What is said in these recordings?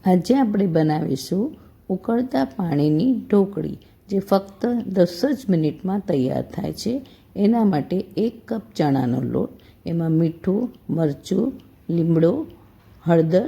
આજે આપણે બનાવીશું ઉકળતા પાણીની ઢોકળી, જે ફક્ત 10 જ મિનિટમાં તૈયાર થાય છે. એના માટે 1 કપ ચણાનો લોટ, એમાં મીઠું, મરચું, લીમડો, હળદર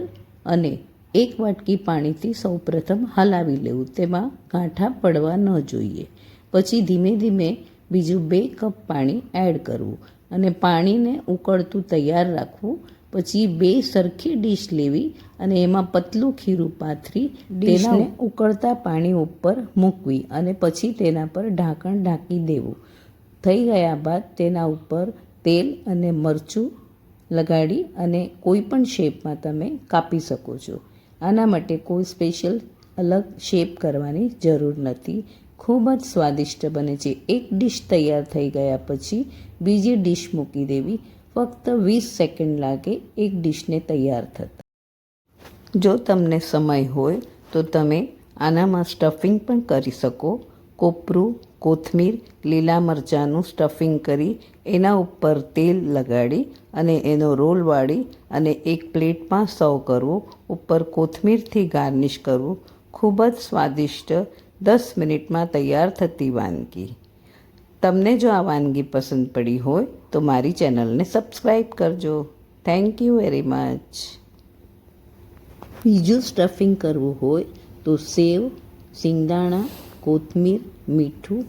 અને 1 વાટકી પાણીથી સૌપ્રથમ હલાવી લેવું. તેમાં ગાંઠા પડવા ન જોઈએ. પછી ધીમે ધીમે બીજું 2 કપ પાણી એડ કરવું અને પાણીને ઉકળતું તૈયાર રાખવું. પછી 2 સરખી ડીશ લેવી અને એમાં પતલું ખીરું પાથરી ડીશને ઉકળતા પાણી ઉપર મૂકવી અને પછી તેના પર ઢાંકણ ઢાંકી દેવું. થઈ ગયા બાદ તેના ઉપર તેલ અને મરચું લગાડી અને કોઈ પણ શેપમાં તમે કાપી શકો છો. આના માટે કોઈ સ્પેશિયલ અલગ શેપ કરવાની જરૂર નથી. ખૂબ જ સ્વાદિષ્ટ બને છે. એક ડીશ તૈયાર થઈ ગયા પછી બીજી ડીશ મૂકી દેવી. ફક્ત 20 સેકન્ડ લાગે એક ડીશને તૈયાર થતાં. જો તમને સમય હોય તો તમે આનામાં સ્ટફિંગ પણ કરી શકો. કોપરું, કોથમીર, લીલા મરચાંનું સ્ટફિંગ કરી એના ઉપર તેલ લગાડી અને એનો રોલ વાળી અને એક પ્લેટમાં સર્વ કરવું. ઉપર કોથમીરથી ગાર્નિશ કરવું. ખૂબ જ સ્વાદિષ્ટ 10 મિનિટમાં તૈયાર થતી વાનગી. તમને જો આ વાનગી પસંદ પડી હોય તો મારી ચેનલને સબસ્ક્રાઈબ કરજો. Thank you very much. બીજું સ્ટફિંગ કરવું હોય તો સેવ, સિંગદાણા, કોથમીર, મીઠું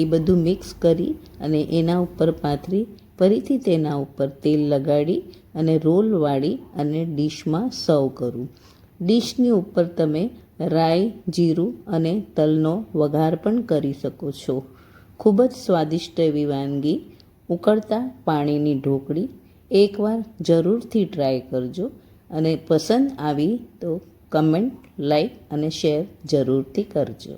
એ બધું મિક્સ કરી અને એના ઉપર પાથરી ફરીથી તેના ઉપર તેલ લગાડી અને રોલ વાળી અને ડીશમાં સર્વ કરવું. ડીશની ઉપર તમે રાઈ, જીરું અને તલનો વઘાર પણ કરી શકો છો. ખૂબ જ સ્વાદિષ્ટ એવી વાનગી ઉકળતા પાણીની ઢોકળી. એકવાર જરૂરથી ટ્રાય કરજો અને પસંદ આવી તો કમેન્ટ, લાઈક અને શેર જરૂરથી કરજો.